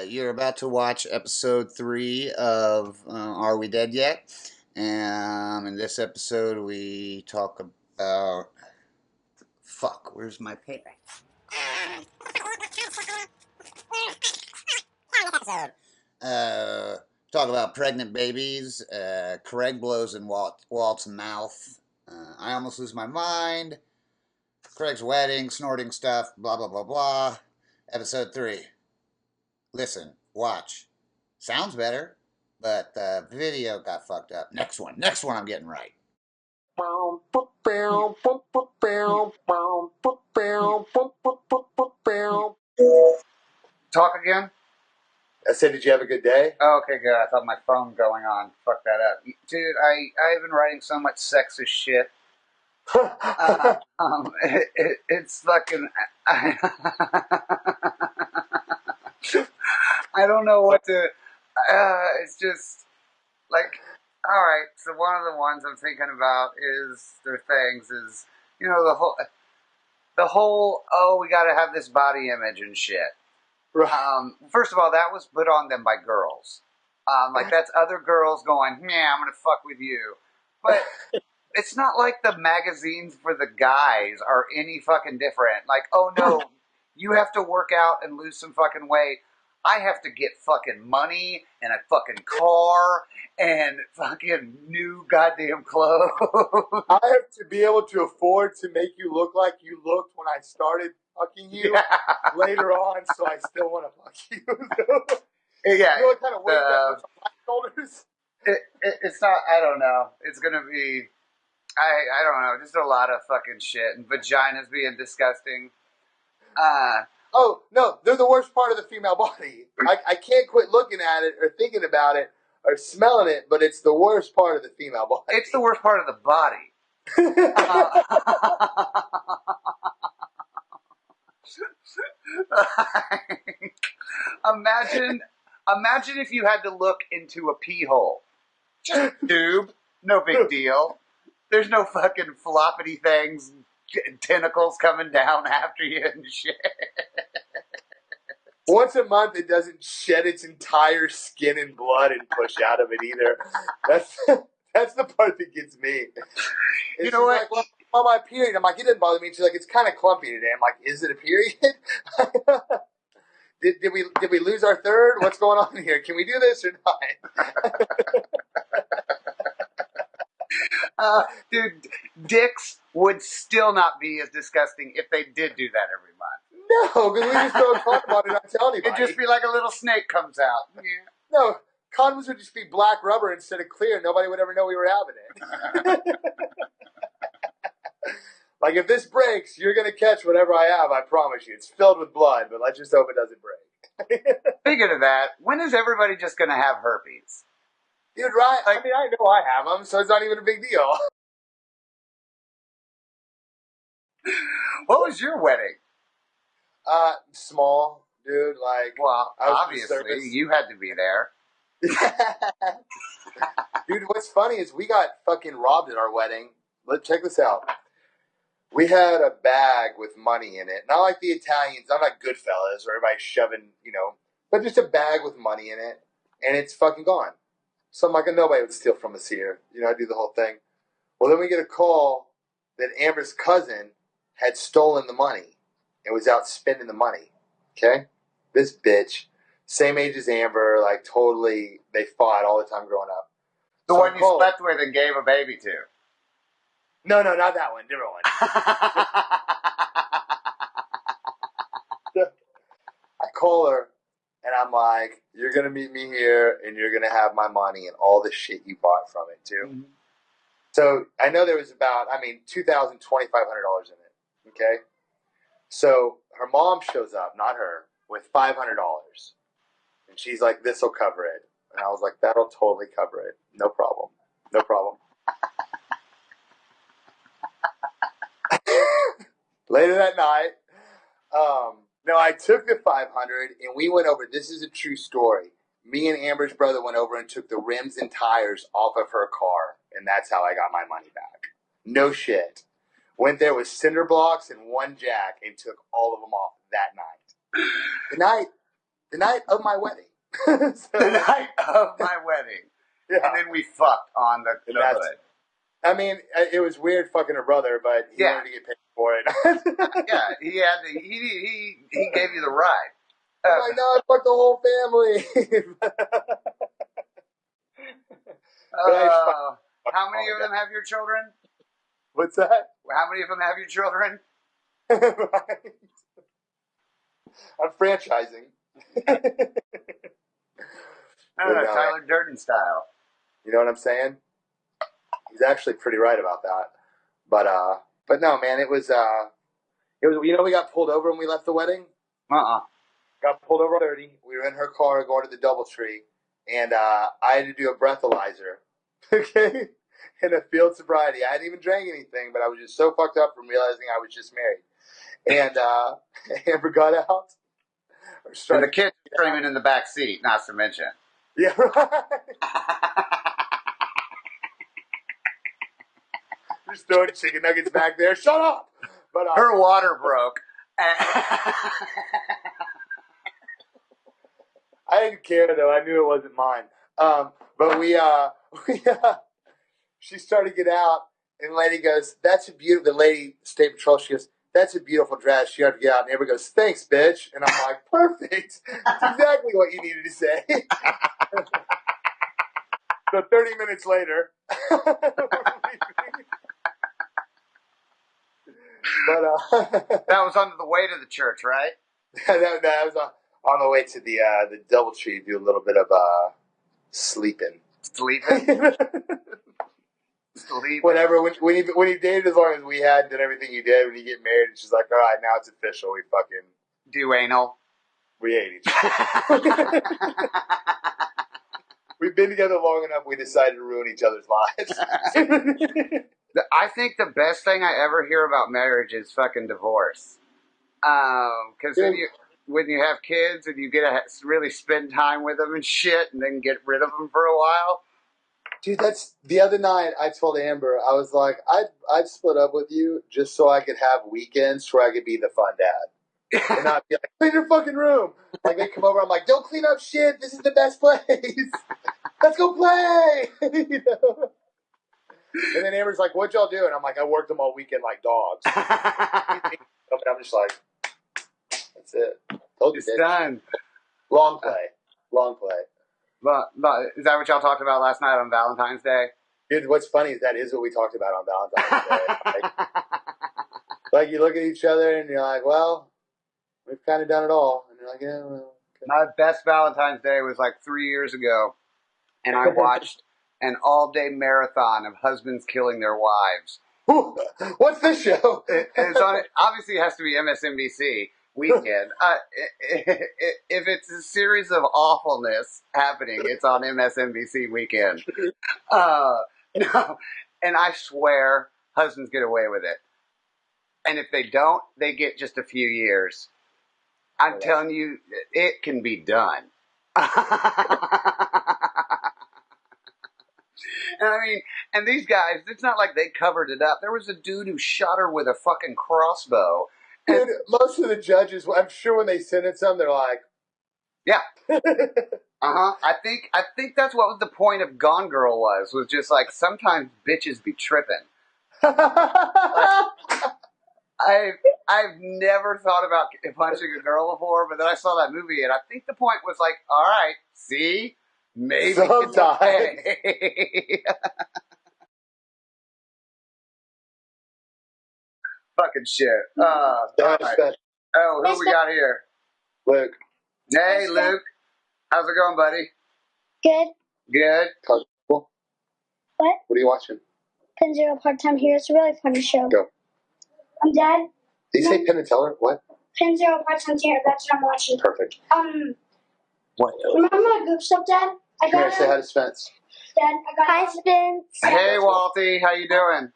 You're about to watch episode 3 of Are We Dead Yet? In this episode, we talk about. Fuck, where's my pen? Uh, talk about pregnant babies, Craig blows in Walt's mouth, I almost lose my mind, Craig's wedding, snorting stuff, blah, blah, blah, blah. Episode 3. Listen, watch. Sounds better, but the video got fucked up. Next one I'm getting right. Talk again? I said, did you have a good day? Oh, okay, good. I thought my phone going on. Fuck that up. Dude, I've been writing so much sexist shit. It's fucking... I don't know what to... it's just... Like, alright, so one of the ones I'm thinking about is... Their things is... You know, the whole... Oh, we gotta have this body image and shit. Right. First of all, that was put on them by girls. Like, that's other girls going, yeah, I'm gonna fuck with you. But it's not like the magazines for the guys are any fucking different. Like, oh no, you have to work out and lose some fucking weight. I have to get fucking money and a fucking car and fucking new goddamn clothes. I have to be able to afford to make you look like you looked when I started fucking you later on, so I still want to fuck you. Yeah. You know what kind of weight that puts on my shoulders? It's not, I don't know. It's going to be, I don't know, just a lot of fucking shit. And vaginas being disgusting. Oh, no, they're the worst part of the female body. I can't quit looking at it or thinking about it or smelling it, but it's the worst part of the female body. It's the worst part of the body. Imagine if you had to look into a pee hole. Just tube, no big deal. There's no fucking floppity things, tentacles coming down after you and shit. Once a month, it doesn't shed its entire skin and blood and push out of it either. That's the part that gets me. You know what? Like, well, on my period, I'm like, it doesn't bother me. She's like, it's kind of clumpy today. I'm like, is it a period? Did we lose our third? What's going on here? Can we do this or not? Dude, dicks would still not be as disgusting if they did do that every month. No, because we just don't talk about it and not tell anybody. It'd just be like a little snake comes out. Yeah. No, condoms would just be black rubber instead of clear. Nobody would ever know we were having it. Like, if this breaks, you're going to catch whatever I have, I promise you. It's filled with blood, but let's just hope it doesn't break. Speaking of that, when is everybody just going to have herpes? Dude, right? Like, I mean, I know I have them, so it's not even a big deal. What was your wedding? Small, dude. Like, well, obviously, you had to be there. Dude, what's funny is we got fucking robbed at our wedding. Check this out. We had a bag with money in it. Not like the Italians, not like Goodfellas, where everybody's shoving, but just a bag with money in it, and it's fucking gone. So I'm like, nobody would steal from us here. I do the whole thing. Well, then we get a call that Amber's cousin had stolen the money and was out spending the money. Okay? This bitch, same age as Amber, like totally, they fought all the time growing up. The one you slept with and gave a baby to. No, not that one. Different one. I call her, and I'm like, you're going to meet me here, and you're going to have my money and all the shit you bought from it, too. Mm-hmm. So I know there was about, $2,000, $2,500 in it, okay? So her mom shows up, not her, with $500. And she's like, this will cover it. And I was like, that'll totally cover it. No problem. No problem. Later that night, no, I took the 500 and we went over. This is a true story. Me and Amber's brother went over and took the rims and tires off of her car, and that's how I got my money back. No shit. Went there with cinder blocks and one jack and took all of them off that night. The night of my wedding. The night of my wedding. Yeah. And then we fucked on the hood. I mean, it was weird fucking her brother, but he wanted to get paid for it. Yeah, he had to, he gave you the ride. I'm like, no, I fucked the whole family. How many of them have your children? What's that? How many of them have your children? Right. I'm franchising. Tyler Durden style. You know what I'm saying? He's actually pretty right about that. But no, man, it was we got pulled over when we left the wedding. Got pulled over 30. We were in her car going to the DoubleTree, and I had to do a breathalyzer. Okay? In a field sobriety. I hadn't even drank anything, but I was just so fucked up from realizing I was just married. And Amber got out. And the kids screaming in the back seat, not to mention. Yeah, right. Just throwing chicken nuggets back there. Shut up! But her water broke. I didn't care though. I knew it wasn't mine. But she started to get out, and the lady goes, "That's a beautiful." The lady, State Patrol, she goes, "That's a beautiful dress." She had to get out, and everybody goes, "Thanks, bitch." And I'm like, "Perfect. That's exactly what you needed to say." So 30 minutes later, but that was on the way to the church, right? that was on the way to the DoubleTree. Do a little bit of sleeping. Sleeping. Whenever when you dated as long as we had, did everything you did. When you get married, it's just like, all right, now it's official. We fucking do anal. We hate each other. We've been together long enough. We decided to ruin each other's lives. I think the best thing I ever hear about marriage is fucking divorce. Because when you have kids and you get to really spend time with them and shit, and then get rid of them for a while. Dude, that's the other night. I told Amber, I was like, I'd split up with you just so I could have weekends where I could be the fun dad. And not be like, clean your fucking room. Like, they come over, I'm like, don't clean up shit. This is the best place. Let's go play. You know? And then Amber's like, what'd y'all do? And I'm like, I worked them all weekend like dogs. And I'm just like, that's it. Told you, it's done. Long play. But is that what y'all talked about last night on Valentine's Day? Dude, what's funny is that is what we talked about on Valentine's Day. Like, you look at each other and you're like, well, we've kind of done it all. And you're like, yeah, well. Okay. My best Valentine's Day was like 3 years ago, and I watched an all-day marathon of husbands killing their wives. What's this show? It's on. Obviously, it has to be MSNBC weekend. If it's a series of awfulness happening, it's on MSNBC weekend. No, and I swear, husbands get away with it. And if they don't, they get just a few years. I'm telling you, it can be done. And I mean, and these guys, it's not like they covered it up. There was a dude who shot her with a fucking crossbow. Dude, most of the judges, I'm sure when they sentence them, they're like, yeah. I think that's what the point of Gone Girl was just like, sometimes bitches be tripping. Like, I've never thought about punching a girl before, but then I saw that movie, and I think the point was like, all right, see, maybe it's okay. Fucking shit. Right. Oh, who we got here? Luke. Hey, Luke. How's it going, buddy? Good. Good. What? What are you watching? Penn Zero Part-Time Hero. It's a really funny show. Go. Dad. Did you say Penn and Teller? What? Penn Zero Part-Time Hero. That's what I'm watching. Perfect. What? Remember my Goop Stuff, Dad? Come here, say hi to Spence. Dad, I got hi, Spence. Hey, Walty. How you doing?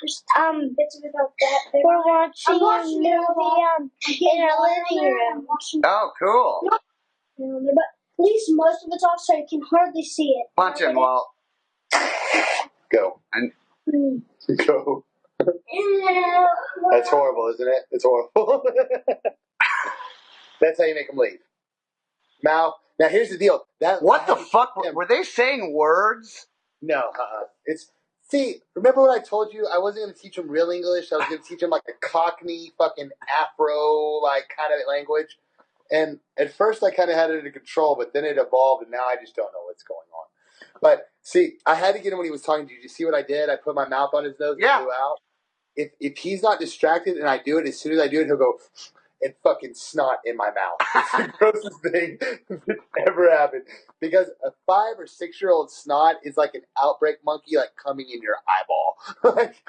Bits of it up that. We're watching a movie in our living room. Oh, cool. But at least most of it's off, so you can hardly see it. Punch him, Walt. Go. Go. That's horrible, isn't it? It's horrible. That's how you make them leave. Now here's the deal. What the fuck? Were they saying words? No, remember what I told you? I wasn't going to teach him real English. I was going to teach him like a Cockney fucking Afro like kind of language. And at first I kind of had it under control, but then it evolved, and now I just don't know what's going on. But see, I had to get him when he was talking to you. Did you see what I did? I put my mouth on his nose and blew out. If he's not distracted and I do it, as soon as I do it, he'll go and fucking snot in my mouth. It's the grossest thing that's ever happened. Because a 5 or 6-year-old snot is like an outbreak monkey like coming in your eyeball. Like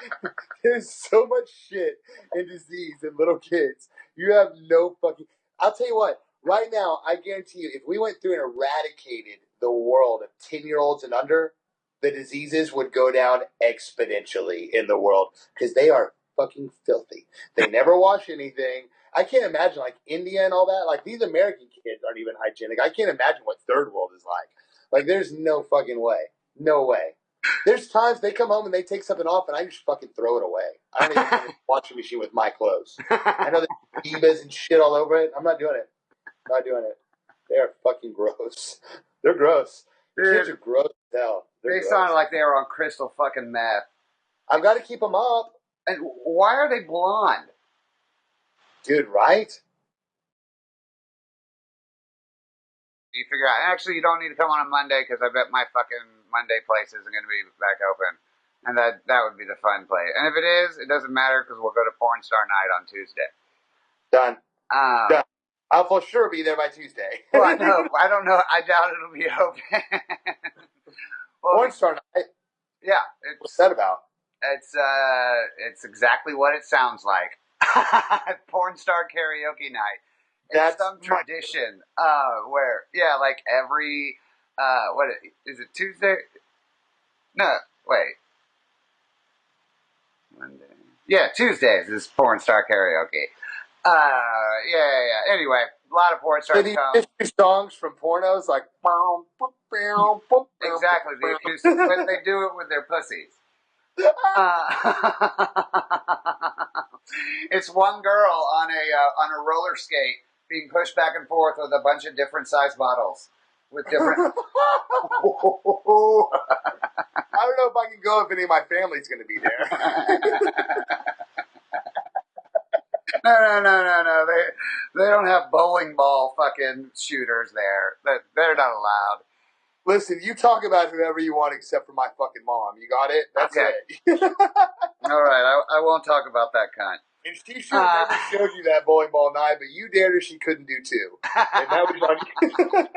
there's so much shit and disease in little kids. You have no fucking. I'll tell you what. Right now, I guarantee you, if we went through and eradicated the world of 10-year-olds and under, the diseases would go down exponentially in the world because they are fucking filthy. They never wash anything. I can't imagine, like, India and all that. Like, these American kids aren't even hygienic. I can't imagine what third world is like. Like, there's no fucking way. No way. There's times they come home and they take something off and I just fucking throw it away. I don't even put a washing machine with my clothes. I know there's divas and shit all over it. I'm not doing it. Not doing it. They are fucking gross. They're gross. Dude, kids are gross as hell. They sounded like they were on crystal fucking meth. I've got to keep them up. And why are they blonde? Dude, right? You figure out, actually, you don't need to come on a Monday because I bet my fucking Monday place isn't going to be back open. And that would be the fun place. And if it is, it doesn't matter because we'll go to Porn Star Night on Tuesday. Done. Done. I'll for sure be there by Tuesday. Well, I don't know. I doubt it'll be open. Well, Porn Star Night? Yeah. What's that about? It's exactly what it sounds like. Porn Star Karaoke Night. It's some tradition where, yeah, like every, what is it, Tuesday? No, wait. Monday. Yeah, Tuesdays is Porn Star Karaoke. Yeah. Anyway, a lot of porn stars come. Songs from pornos, like exactly the acoustic, but they do it with their pussies. It's one girl on a roller skate being pushed back and forth with a bunch of different size bottles with different. I don't know if I can go if any of my family's going to be there. No. They don't have bowling ball fucking shooters there. They're not allowed. Listen, you talk about whoever you want except for my fucking mom. You got it? That's okay. It. All right, I won't talk about that cunt. And she should have never showed you that bowling ball night, but you dared her she couldn't do too. And that was on you.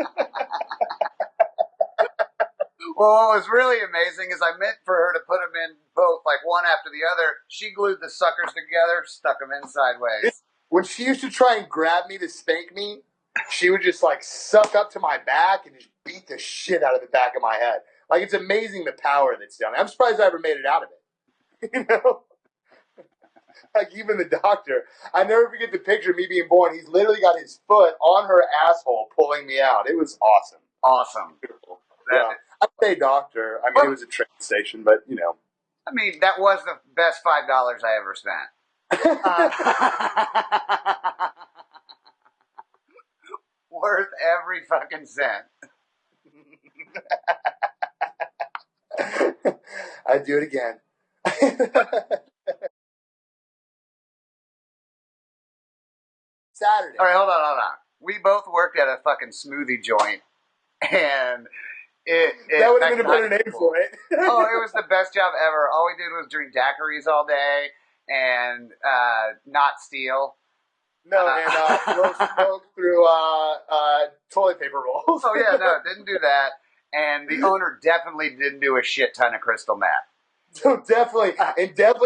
Well, what was really amazing is I meant for her to put them in both, like one after the other. She glued the suckers together, stuck them in sideways. When she used to try and grab me to spank me, she would just like suck up to my back and just beat the shit out of the back of my head. Like, it's amazing the power that's down there. I'm surprised I ever made it out of it. You know? Like, even the doctor. I never forget the picture of me being born. He's literally got his foot on her asshole pulling me out. It was awesome. Awesome. Beautiful. Yeah. I'd say doctor. I mean, it was a train station, but, you know. I mean, that was the best $5 I ever spent. Worth every fucking cent. I'd do it again. Saturday. All right, hold on. We both worked at a fucking smoothie joint, and that would have been a better name for it. Oh, it was the best job ever. All we did was drink daiquiris all day and not steal. No, and blow smoke through toilet paper rolls. Oh, yeah, no, didn't do that. And the owner definitely didn't do a shit ton of crystal meth. So definitely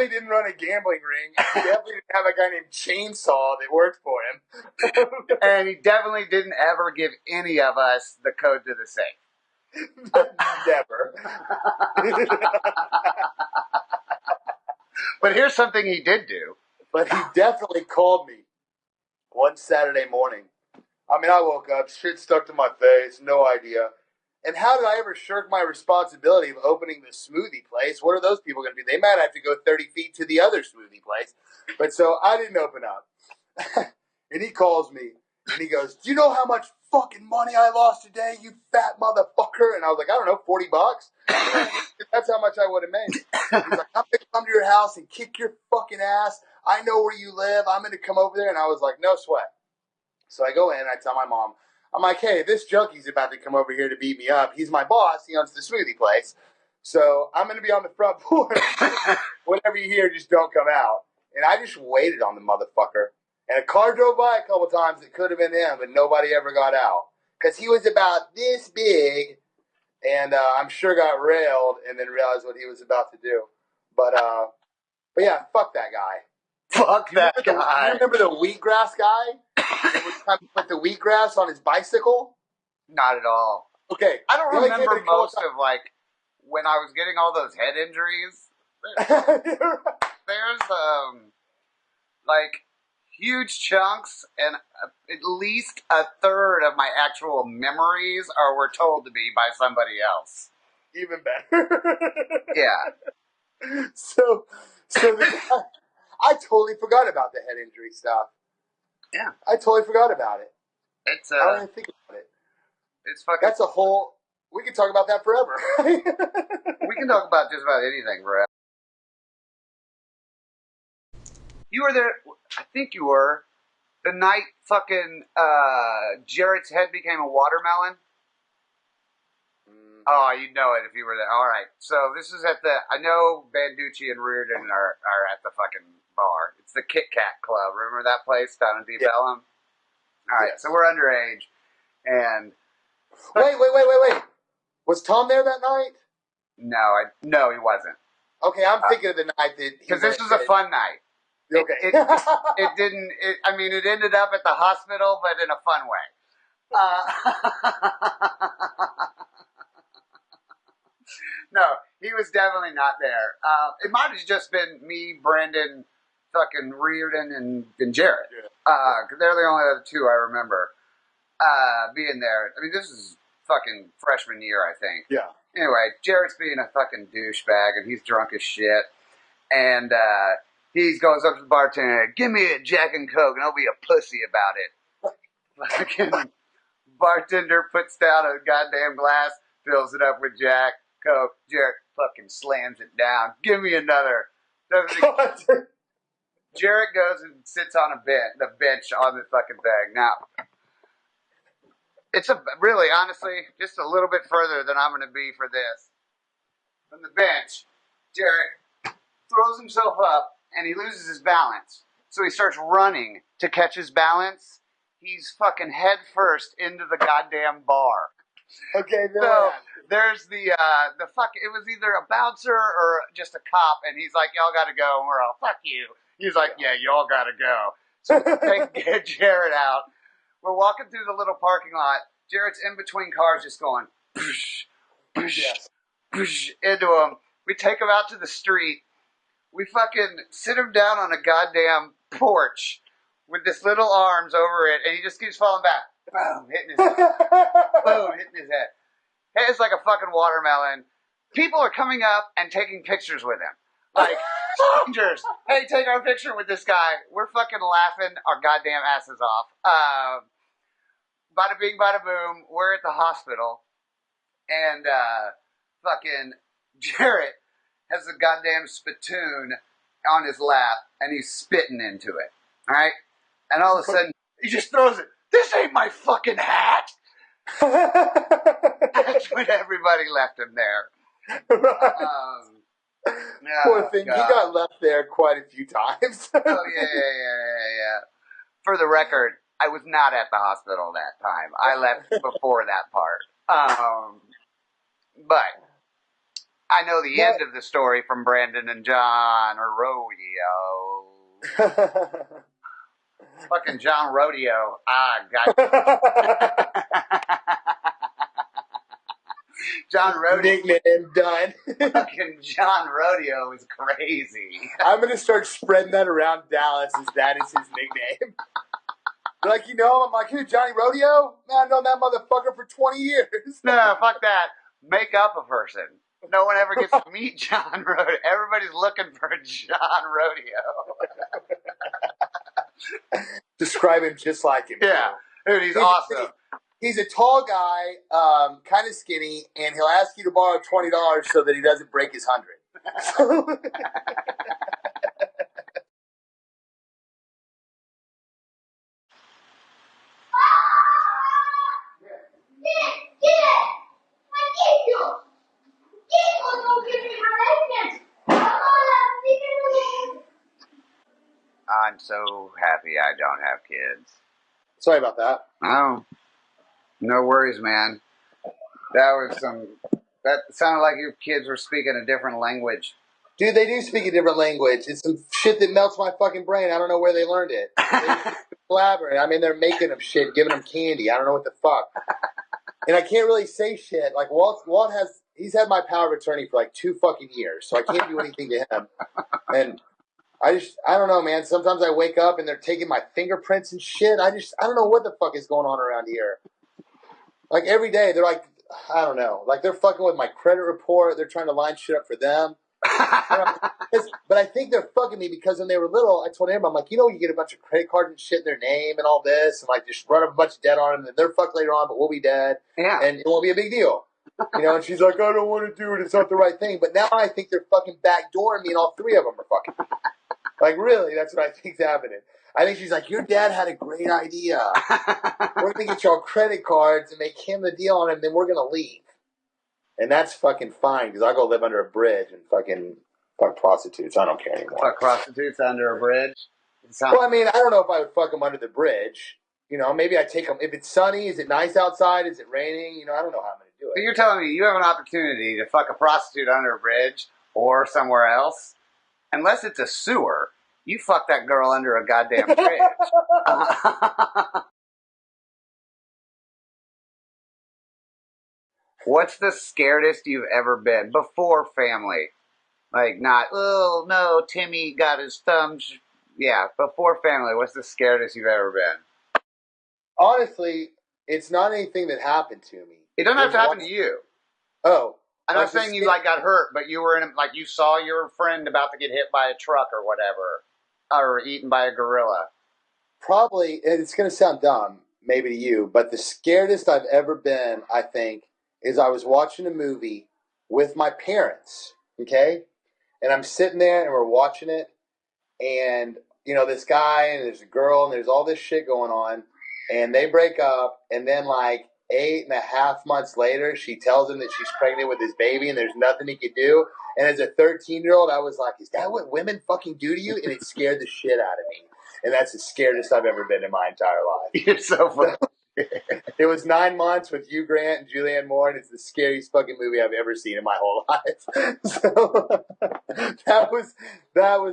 didn't run a gambling ring. He definitely didn't have a guy named Chainsaw that worked for him. And he definitely didn't ever give any of us the code to the safe. Never. But here's something he did do. But he definitely called me one Saturday morning. I mean, I woke up, shit stuck to my face, no idea. And how did I ever shirk my responsibility of opening the smoothie place? What are those people going to do? They might have to go 30 feet to the other smoothie place. But so I didn't open up. And he calls me. And he goes, "Do you know how much fucking money I lost today, you fat motherfucker?" And I was like, "I don't know, $40." That's how much I would have made. He's like, "I'm gonna come to your house and kick your fucking ass. I know where you live. I'm gonna come over there." And I was like, "No sweat." So I go in, I tell my mom, I'm like, "Hey, this junkie's about to come over here to beat me up. He's my boss. He owns the smoothie place. So I'm going to be on the front porch. Whatever you hear, just don't come out." And I just waited on the motherfucker. And a car drove by a couple times. It could have been him, but nobody ever got out. Because he was about this big, and I'm sure got railed and then realized what he was about to do. But yeah, fuck that guy. Fuck that guy. You remember the wheatgrass guy? That was trying to put the wheatgrass on his bicycle? Not at all. Okay. I don't remember most of, like, when I was getting all those head injuries. There's, like, huge chunks, and at least a third of my actual memories were told to me by somebody else. Even better. Yeah. So the guy, I totally forgot about the head injury stuff. Yeah. I totally forgot about it. It's, I don't even think about it. It's fucking... That's a whole... We could talk about that forever. We can talk about just about anything forever. You were there, I think you were, the night fucking Jarrett's head became a watermelon. Oh, you'd know it if you were there. All right. So this is at the... I know Banducci and Reardon are at the fucking bar. It's the Kit Kat Club. Remember that place down in Deep Ellum? All right. Yes. So we're underage. And... Wait. Was Tom there that night? No, he wasn't. Okay, I'm thinking of the night that... Because this was a fun night. Okay. It didn't... I mean, it ended up at the hospital, but in a fun way. No, he was definitely not there. It might have just been me, Brendan, fucking Reardon, and Jarrett. Because they're the only other two I remember being there. I mean, this is fucking freshman year, I think. Yeah. Anyway, Jarrett's being a fucking douchebag, and he's drunk as shit. And he goes up to the bartender, "Give me a Jack and Coke, and I'll be a pussy about it." Fucking bartender puts down a goddamn glass, fills it up with Jack, Coke. Jarrett fucking slams it down. "Give me another." Jarrett goes and sits on the bench on the fucking thing. Now, it's really, honestly, just a little bit further than I'm going to be for this. From the bench, Jarrett throws himself up, and he loses his balance. So he starts running to catch his balance. He's fucking head first into the goddamn bar. Okay, so there's the fuck. It was either a bouncer or just a cop, and he's like, "Y'all gotta go," and we're all, "Fuck you." He's like, "Yeah, y'all gotta go." So they get Jarrett out. We're walking through the little parking lot. Jarrett's in between cars, just going into him. We take him out to the street. We fucking sit him down on a goddamn porch with this little arms over it, and he just keeps falling back. Boom, hitting his head. Boom, hitting his head. It's like a fucking watermelon. People are coming up and taking pictures with him. Like, strangers. "Hey, take our picture with this guy." We're fucking laughing our goddamn asses off. Bada bing, bada boom. We're at the hospital. And fucking Jarrett has a goddamn spittoon on his lap, and he's spitting into it. All right? And all of a sudden, he just throws it. "This ain't my fucking hat!" That's when everybody left him there. Poor thing. God. He got left there quite a few times. Oh, yeah. For the record, I was not at the hospital that time. I left before that part. But I know the end of the story from Brandon and John Rodeo. Fucking John Rodeo. God. John Rodeo. Nickname done. Fucking John Rodeo is crazy. I'm going to start spreading that around Dallas as that is his nickname. They're like, I'm like, "Who, Johnny Rodeo? Man, I've known that motherfucker for 20 years. No, fuck that. Make up a person. No one ever gets to meet John Rodeo. Everybody's looking for John Rodeo. Describe him just like him. Yeah. Dude, he's awesome. He's a tall guy, kind of skinny, and he'll ask you to borrow $20 so that he doesn't break his 100. I'm so happy I don't have kids. Sorry about that. Oh, no worries, man. That sounded like your kids were speaking a different language. Dude, they do speak a different language. It's some shit that melts my fucking brain. I don't know where they learned it. They're blabbering. I mean, they're making them shit, giving them candy. I don't know what the fuck. And I can't really say shit. Like, Walt he's had my power of attorney for like 2 fucking years, so I can't do anything to him. And I don't know, man. Sometimes I wake up and they're taking my fingerprints and shit. I don't know what the fuck is going on around here. Like, every day, they're like, I don't know. Like, they're fucking with my credit report. They're trying to line shit up for them. But I think they're fucking me because when they were little, I told him, I'm like, you get a bunch of credit cards and shit in their name and all this, and like just run up a bunch of debt on them, and they're fucked later on, but we'll be dead. Yeah. And it won't be a big deal. And she's like, I don't want to do it. It's not the right thing. But now I think they're fucking backdooring me, and all 3 of them are fucking. Like, really, that's what I think's happening. I think she's like, your dad had a great idea. We're going to get y'all credit cards and make him the deal on him, then we're going to leave. And that's fucking fine, because I'll go live under a bridge and fucking fuck prostitutes. I don't care anymore. Fuck prostitutes under a bridge? Well, I mean, I don't know if I would fuck them under the bridge. Maybe I take them. If it's sunny, is it nice outside? Is it raining? I don't know how I'm going to do it. But you're telling me you have an opportunity to fuck a prostitute under a bridge or somewhere else? Unless it's a sewer, you fuck that girl under a goddamn bridge. What's the scaredest you've ever been before family? Like, not, oh no, Timmy got his thumbs. Yeah, before family, what's the scaredest you've ever been? Honestly, it's not anything that happened to me. It doesn't have to happen to you. Oh. I'm not saying you got hurt, but you were you saw your friend about to get hit by a truck or whatever, or eaten by a gorilla. Probably, and it's going to sound dumb, maybe to you, but the scaredest I've ever been, I think, is I was watching a movie with my parents, okay? And I'm sitting there and we're watching it, and, this guy and there's a girl and there's all this shit going on, and they break up, and then like 8.5 months later, she tells him that she's pregnant with his baby and there's nothing he could do. And as a 13-year-old, I was like, is that what women fucking do to you? And it scared the shit out of me. And that's the scariest I've ever been in my entire life. You're so funny. It was 9 months with Hugh Grant and Julianne Moore, and it's the scariest fucking movie I've ever seen in my whole life. So that was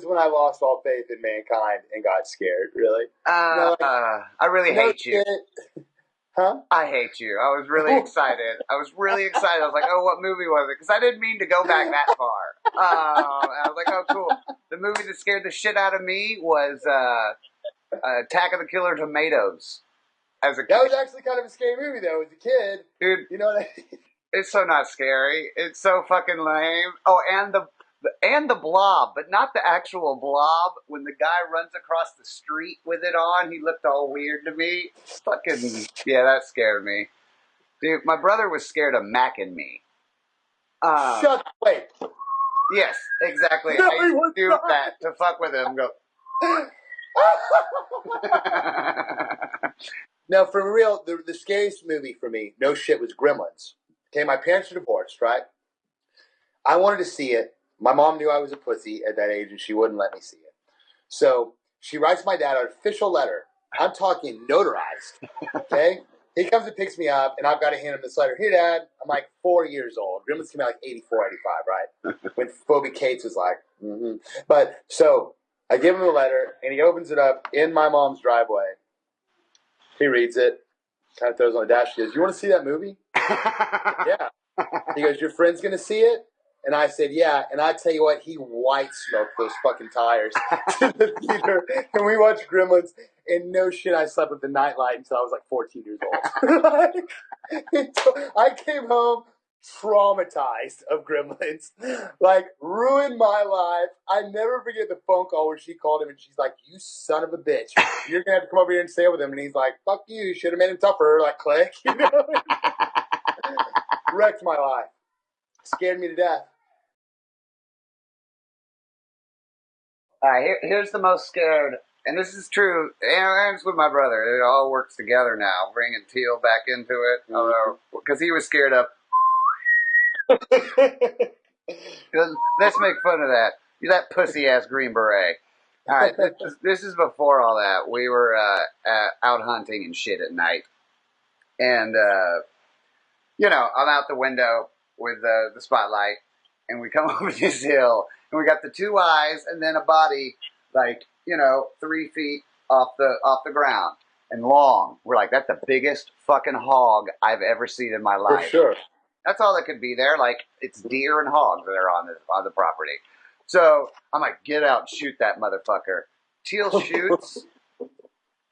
when I lost all faith in mankind and got scared, really. I really hate you. Huh? I hate you. I was really excited. I was like, oh, what movie was it? Because I didn't mean to go back that far. I was like, oh, cool. The movie that scared the shit out of me was Attack of the Killer Tomatoes. As a kid. That was actually kind of a scary movie, though, as a kid. Dude, you know what I mean? It's so not scary. It's so fucking lame. Oh, and the blob, but not the actual blob. When the guy runs across the street with it on, he looked all weird to me. Fucking, yeah, that scared me. Dude, my brother was scared of Mac and Me. Wait. Yes, exactly. No, I used to do that to fuck with him. Go. Now, for real, the scariest movie for me, no shit, was Gremlins. Okay, my parents are divorced, right? I wanted to see it. My mom knew I was a pussy at that age, and she wouldn't let me see it. So she writes my dad an official letter. I'm talking notarized. Okay? He comes and picks me up, and I've got to hand him this letter. Here, Dad. I'm like 4 years old. Gremlins came out like 84, 85, right? When Phoebe Cates was like, mm-hmm. But, so, I give him the letter, and he opens it up in my mom's driveway. He reads it, kind of throws on the dash. He goes, you want to see that movie? Yeah. He goes, your friend's going to see it? And I said, yeah. And I tell you what, he white smoked those fucking tires to the theater. And we watched Gremlins. And no shit, I slept with the nightlight until I was like 14 years old. I came home, traumatized of gremlins. Like, ruined my life. I never forget the phone call where she called him and she's like, "You son of a bitch. You're going to have to come over here and stay with him." And he's like, "Fuck you. Should have made him tougher." Like, click. You know? Wrecked my life. Scared me to death. All right, here's the most scared, and this is true. And it's with my brother. It all works together now, bringing Teal back into it. Because he was scared of. Let's make fun of that. You that pussy ass Green Beret. All right, this is before all that. We were out hunting and shit at night, and I'm out the window with the spotlight, and we come over this hill, and we got the two eyes, and then a body, 3 feet off the ground and long. We're like, that's the biggest fucking hog I've ever seen in my life. For sure. That's all that could be there. Like, it's deer and hogs that are on the property. So I'm like, get out and shoot that motherfucker. Teal shoots.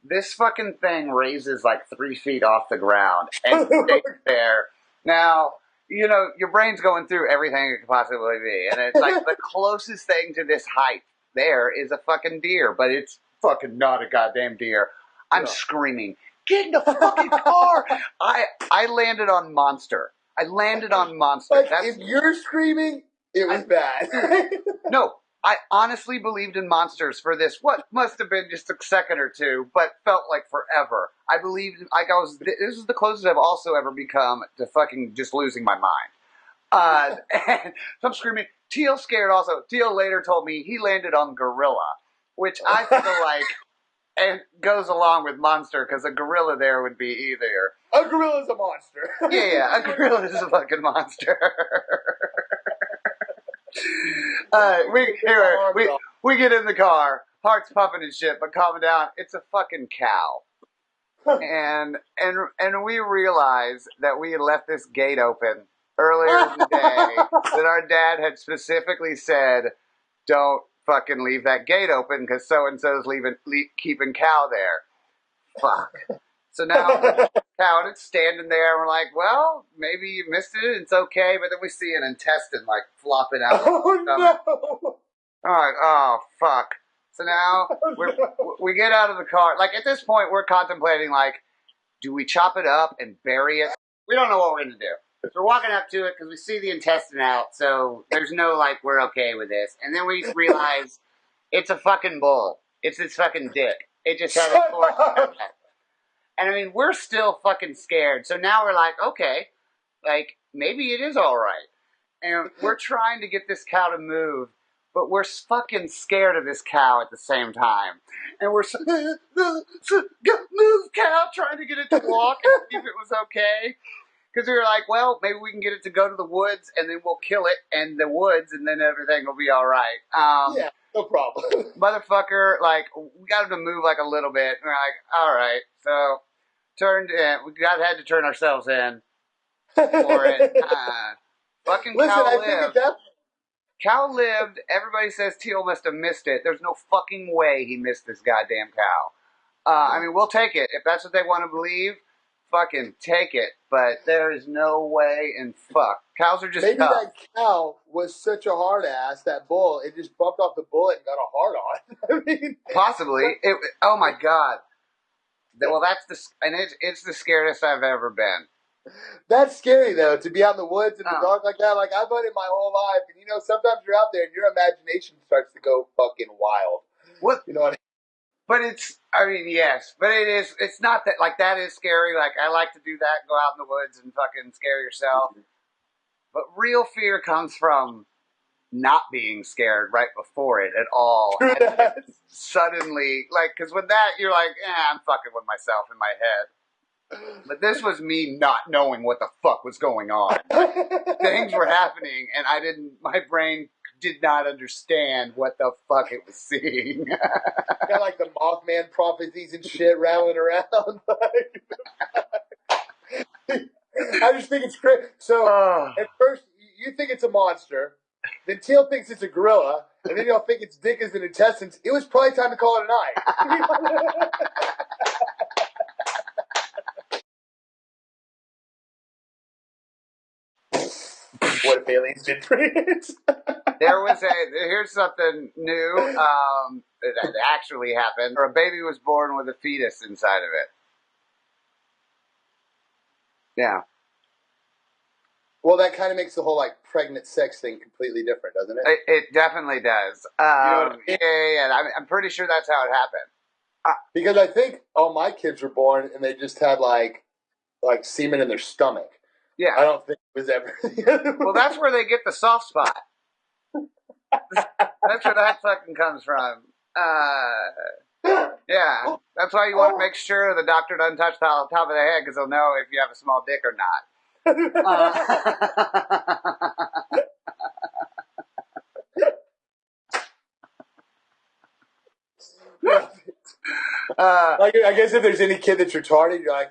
This fucking thing raises like 3 feet off the ground and stays there. Now, your brain's going through everything it could possibly be. And it's like the closest thing to this height there is a fucking deer, but it's fucking not a goddamn deer. I'm screaming, get in the fucking car. I landed on Monster. Like, if you're screaming, it was bad. No, I honestly believed in monsters for this. What must have been just a second or two, but felt like forever. I believed, this is the closest I've also ever become to fucking just losing my mind. And so I'm screaming. Teal scared also. Teal later told me he landed on gorilla, which I feel like and goes along with monster because a gorilla there would be either. A gorilla's a monster. Yeah, a gorilla is a fucking monster. We get in the car, heart's pumping and shit, but calm down. It's a fucking cow, and we realize that we had left this gate open earlier in the day. That our dad had specifically said, "Don't fucking leave that gate open because so and so's keeping cow there." Fuck. So now cow and it's standing there, and we're like, well, maybe you missed it, it's okay, but then we see an intestine like flopping out. Oh no! Alright, oh fuck. So now we get out of the car. Like at this point we're contemplating like, do we chop it up and bury it? We don't know what we're gonna do. So we're walking up to it because we see the intestine out, so there's no like we're okay with this. And then we realize it's a fucking bull. It's its fucking dick. It just had a fork. And I mean, we're still fucking scared. So now we're like, okay, like, maybe it is all right. And we're trying to get this cow to move, but we're fucking scared of this cow at the same time. And we're move cow, trying to get it to walk and see if it was okay. Because we were like, well, maybe we can get it to go to the woods, and then we'll kill it in the woods, and then everything will be all right. Yeah, no problem. Motherfucker, like, we got him to move like a little bit. And we're like, all right. So had to turn ourselves in for it. Fucking Listen, cow I lived. think at that Cow lived. Everybody says Teal must have missed it. There's no fucking way he missed this goddamn cow. I mean, we'll take it if that's what they want to believe. Fucking take it, but there is no way in fuck. Cows are just maybe tough. that cow was such a hard ass. That bull, it just bumped off the bullet and got a hard on. I mean, possibly. Oh my god. Well, it's the scariest I've ever been. That's scary though, to be out in the woods in the dark like that. Like I've hunted my whole life, and sometimes you're out there and your imagination starts to go fucking wild. What? You know what I mean? But yes, but it's not that, like, that is scary. Like, I like to do that, go out in the woods and fucking scare yourself. But real fear comes from not being scared right before it at all. And suddenly, like, because with that, you're like, I'm fucking with myself in my head. But this was me not knowing what the fuck was going on. Things were happening, and my brain did not understand what the fuck it was seeing. Got like the Mothman prophecies and shit rattling around. I just think it's great. So at first you think it's a monster, then Teal thinks it's a gorilla, and then you'll think it's dick as an intestines. It was probably time to call it a night. What if aliens did bring it? Here's something new that actually happened. A baby was born with a fetus inside of it. Yeah. Well, that kind of makes the whole like pregnant sex thing completely different, doesn't it? It definitely does. You know what I mean? Yeah. I'm pretty sure that's how it happened. Because I think all my kids were born and they just had like semen in their stomach. Yeah. I don't think it was ever. Well, that's where they get the soft spot. That's where that fucking comes from. Yeah. That's why you want to make sure the doctor doesn't touch the top of the head because he'll know if you have a small dick or not. I guess if there's any kid that's retarded, you're like,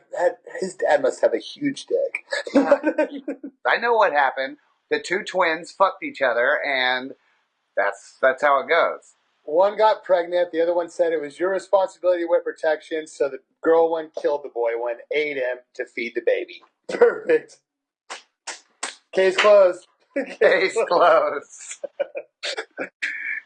his dad must have a huge dick. I know what happened. The two twins fucked each other, and that's how it goes. One got pregnant. The other one said it was your responsibility with protection. So the girl one killed the boy one, ate him to feed the baby. Perfect. Case closed. Case closed.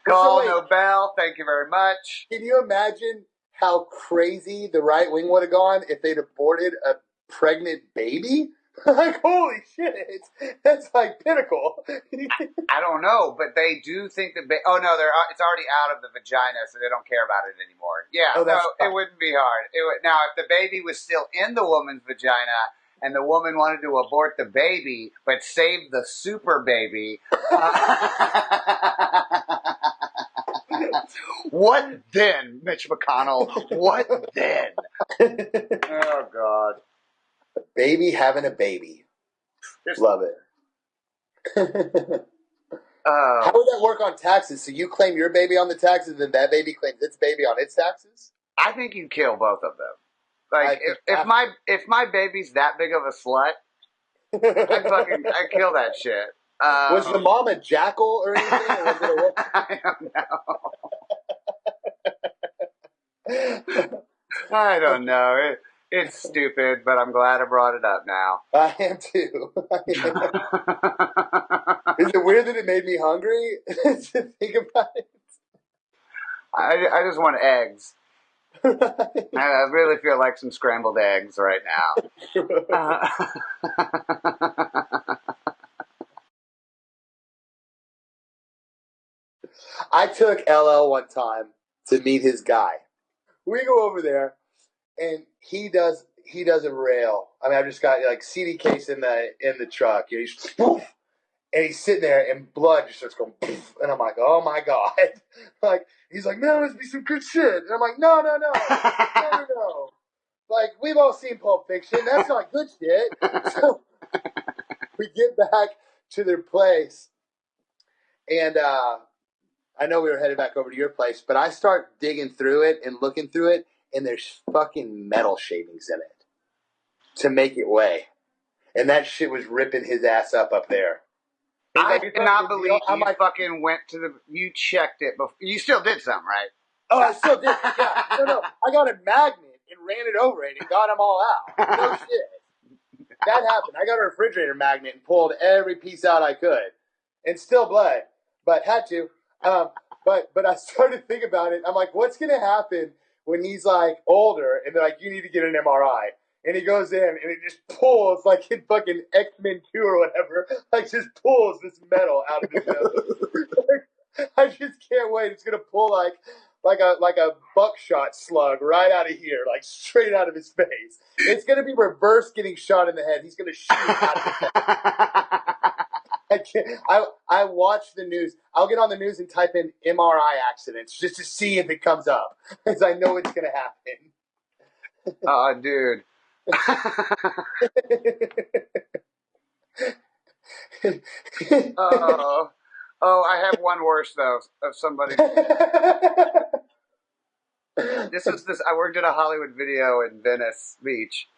Call Nobel. Thank you very much. Can you imagine how crazy the right wing would have gone if they'd aborted a pregnant baby? Like, holy shit, that's like pinnacle. I don't know, but they do think that. Oh no, it's already out of the vagina, so they don't care about it anymore. Yeah, it wouldn't be hard. Now, if the baby was still in the woman's vagina and the woman wanted to abort the baby but save the super baby, what then, Mitch McConnell? What then? Oh God. Baby having a baby. Love it. How would that work on taxes? So you claim your baby on the taxes, and that baby claims its baby on its taxes? I think you kill both of them. Like if my baby's that big of a slut, I'd kill that shit. Was the mom a jackal or anything? Or was it I don't know. I don't know. It's stupid, but I'm glad I brought it up now. I am too. Is it weird that it made me hungry to think about it? I just want eggs. I really feel like some scrambled eggs right now. I took LL one time to meet his guy. We go over there, and he does a rail. I mean, I've just got like CD case in the truck. You know, he's poof, and he's sitting there, and blood just starts going poof, and I'm like, oh my god! Like he's like, man, must be some good shit, and I'm like, no. Like we've all seen Pulp Fiction. That's not good shit. So we get back to their place, and I know we were headed back over to your place, but I start digging through it and looking through it, and there's fucking metal shavings in it to make it weigh. And that shit was ripping his ass up there. I cannot believe you fucking went to you checked it before. You still did something, right? Oh, I still did. Yeah. No. I got a magnet and ran it over it and got them all out. No shit. That happened. I got a refrigerator magnet and pulled every piece out I could. And still bled, but had to. But I started to think about it. I'm like, what's going to happen when he's like older and they're like, you need to get an MRI? And he goes in and it just pulls like in fucking X-Men 2 or whatever, like just pulls this metal out of his nose. I just can't wait. It's going to pull like a buckshot slug right out of here, like straight out of his face. It's going to be reverse getting shot in the head. He's going to shoot out of his head. I watch the news. I'll get on the news and type in MRI accidents just to see if it comes up, because I know it's going to happen. Oh, dude. I have one worse though of somebody. I worked at a Hollywood video in Venice Beach,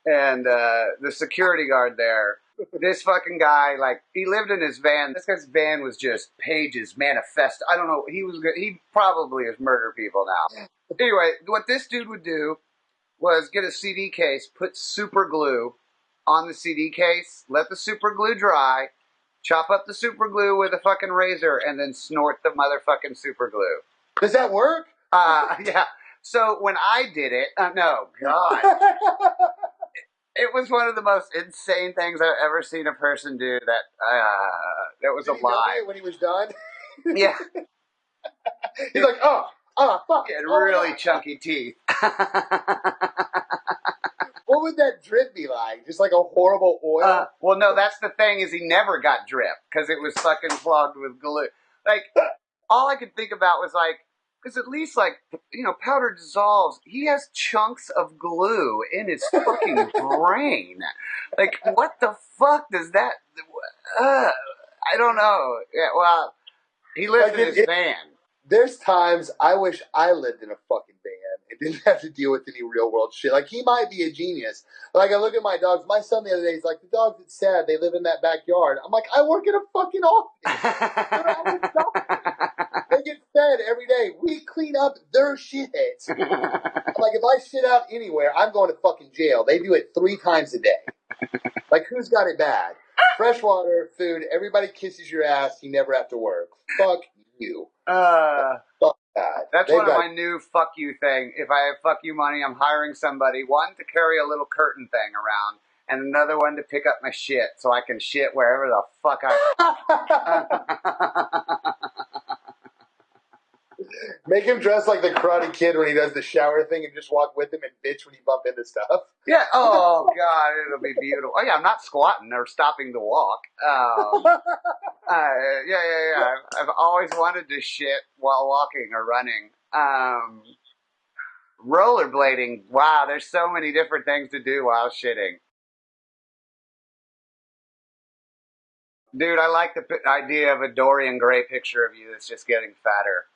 and the security guard there. This fucking guy, like, he lived in his van. This guy's van was just pages, manifest. I don't know. He probably has murdered people now. Anyway, what this dude would do was get a CD case, put super glue on the CD case, let the super glue dry, Chop up the super glue with a fucking razor and then snort the motherfucking super glue. Does that work? Yeah. So when I did it, no, God. It was one of the most insane things I've ever seen a person do that was Did a lie. When he was done? Yeah. He's like, fuck. He had really chunky teeth. What would that drip be like? Just like a horrible oil? Well, no, that's the thing is he never got drip because it was fucking clogged with glue. Like, all I could think about was like, because at least like, powder dissolves. He has chunks of glue in his fucking brain. Like, what the fuck does that, I don't know. Yeah, well, he lives in his van. There's times I wish I lived in a fucking van and didn't have to deal with any real world shit. Like, he might be a genius. Like, I look at my dogs. My son the other day, he's like, the dogs, it's sad. They live in that backyard. I'm like, I work in a fucking office. They get fed every day. We clean up their shit. I'm like, if I shit out anywhere, I'm going to fucking jail. They do it 3 times a day. Like, who's got it bad? Fresh water, food, everybody kisses your ass. You never have to work. Fuck you. Fuck that. That's one of my new fuck you thing. If I have fuck you money, I'm hiring somebody, one to carry a little curtain thing around, and another one to pick up my shit so I can shit wherever the fuck Make him dress like the Karate Kid when he does the shower thing and just walk with him and bitch when you bump into stuff. Yeah, oh God, it'll be beautiful. Oh yeah, I'm not squatting or stopping to walk. Yeah. I've always wanted to shit while walking or running. Rollerblading, wow, there's so many different things to do while shitting. Dude, I like the idea of a Dorian Gray picture of you that's just getting fatter.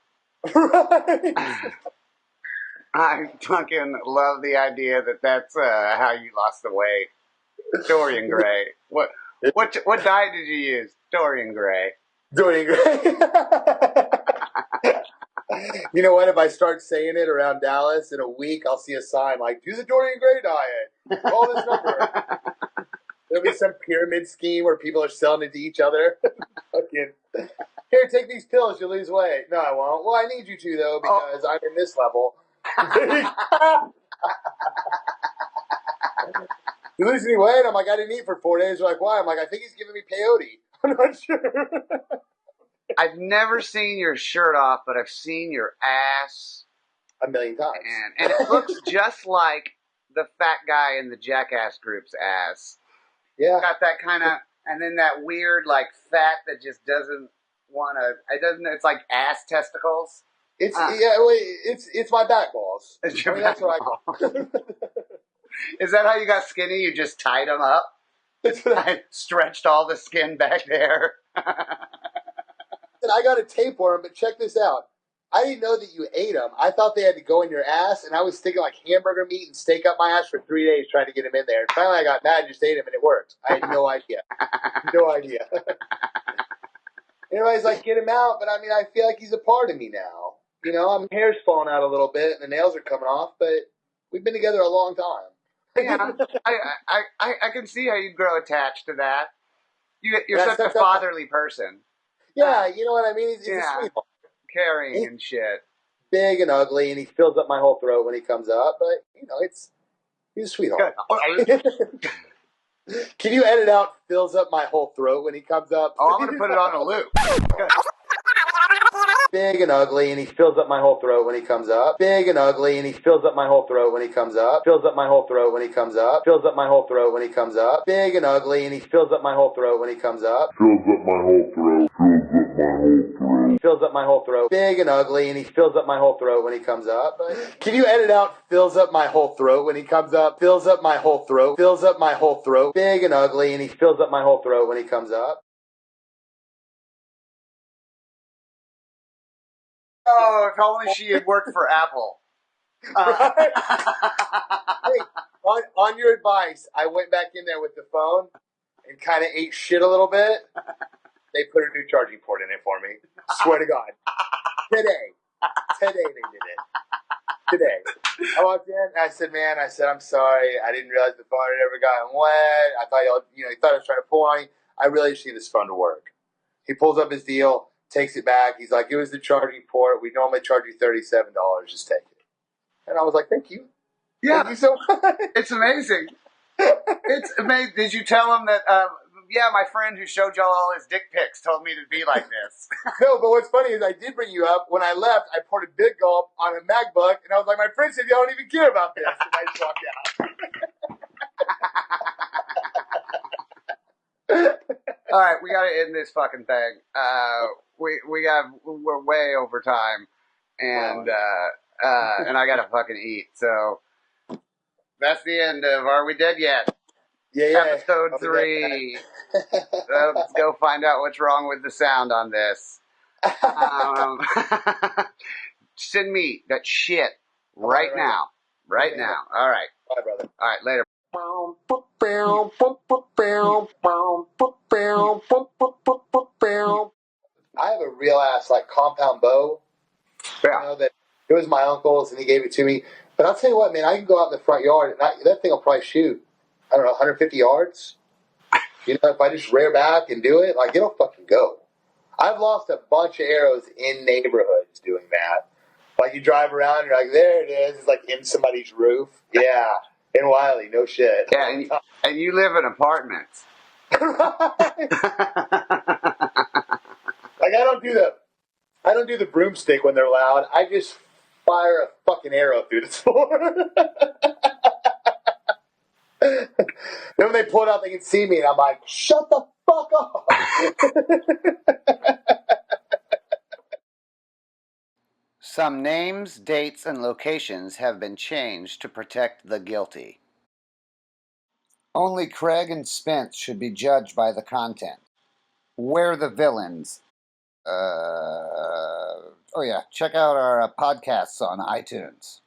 Right. I fucking love the idea that that's how you lost the weight. Dorian Gray. What diet did you use? Dorian Gray. Dorian Gray. You know what? If I start saying it around Dallas in a week, I'll see a sign like, do the Dorian Gray diet. Call this number. There'll be some pyramid scheme where people are selling it to each other. Fucking, here, take these pills, you'll lose weight. No, I won't. Well, I need you to, though, because I'm in this level. You lose any weight? I'm like, I didn't eat for 4 days. They're like, why? I'm like, I think he's giving me peyote. I'm not sure. I've never seen your shirt off, but I've seen your ass 1,000,000 times. And it looks just like the fat guy in the Jackass group's ass. Yeah. It's got that kind of, and then that weird, like, fat that just doesn't want to, it's like ass testicles. It's my back balls. It's your that's what I call. call. Is that how you got skinny? You just tied them up? I stretched all the skin back there. And I got a tapeworm, but check this out. I didn't know that you ate them. I thought they had to go in your ass, and I was sticking like hamburger meat and steak up my ass for 3 days trying to get them in there. And finally I got mad and just ate them, and it worked. I had no idea. No idea. Everybody's like, get him out, but I mean, I feel like he's a part of me now. You know, my hair's falling out a little bit, and the nails are coming off, but we've been together a long time. Yeah, I can see how you grow attached to that. You're such a fatherly person. Yeah, you know what I mean? He's a sweetheart. Caring and shit. Big and ugly, and he fills up my whole throat when he comes up, but, you know, he's a sweetheart. Can you edit out fills up my whole throat when he comes up? Oh, I'm going to put it on a loop. Big and ugly, and he fills up my whole throat when he comes up. Big and ugly, and he fills up my whole throat when he comes up. Fills up my whole throat when he comes up. Fills up my whole throat when he comes up. Big and ugly, and he fills up my whole throat when he comes up. Fills up my whole throat. Fills up my whole throat. Big and ugly, and he fills up my whole throat when he comes up. Can you edit out fills up my whole throat when he comes up? Fills up my whole throat. Fills up my whole throat. Big and ugly, and he fills up my whole throat when he comes up. Oh, if only she had worked for Apple. Hey, on your advice, I went back in there with the phone and kind of ate shit a little bit. They put a new charging port in it for me. Swear to God. Today they did it. Today. I walked in and I said, I'm sorry. I didn't realize the phone had ever gotten wet. I thought you thought I was trying to pull on you. I really just need this phone to work. He pulls up his deal, takes it back. He's like, it was the charging port. We normally charge you $37. Just take it. And I was like, thank you. Yeah. Thank you so much. It's amazing. It's amazing. Did you tell him that, my friend who showed y'all all his dick pics told me to be like this? No, but what's funny is I did bring you up. When I left, I poured a big gulp on a MacBook, and I was like, my friend said, y'all don't even care about this. And I just walked out. All right, we got to end this fucking thing. We're way over time, and and I gotta fucking eat. So that's the end of Are We Dead Yet? Yeah. Episode 3. Let's go find out what's wrong with the sound on this. Send me that shit right now. Right now. All right. Bye, brother. All right, later. I have a real ass like compound bow. Yeah. You know, that it was my uncle's and he gave it to me. But I'll tell you what, man, I can go out in the front yard and that thing will probably shoot, I don't know, 150 yards. You know, if I just rear back and do it, like it'll fucking go. I've lost a bunch of arrows in neighborhoods doing that. Like you drive around, you're like, there it is. It's like in somebody's roof. Yeah, in Wiley, no shit. Yeah, and you live in apartments. Like I don't do the broomstick when they're loud. I just fire a fucking arrow through the floor. Then when they pull it out, they can see me, and I'm like, shut the fuck up. Some names, dates, and locations have been changed to protect the guilty. Only Craig and Spence should be judged by the content. We're the villains. Check out our podcasts on iTunes.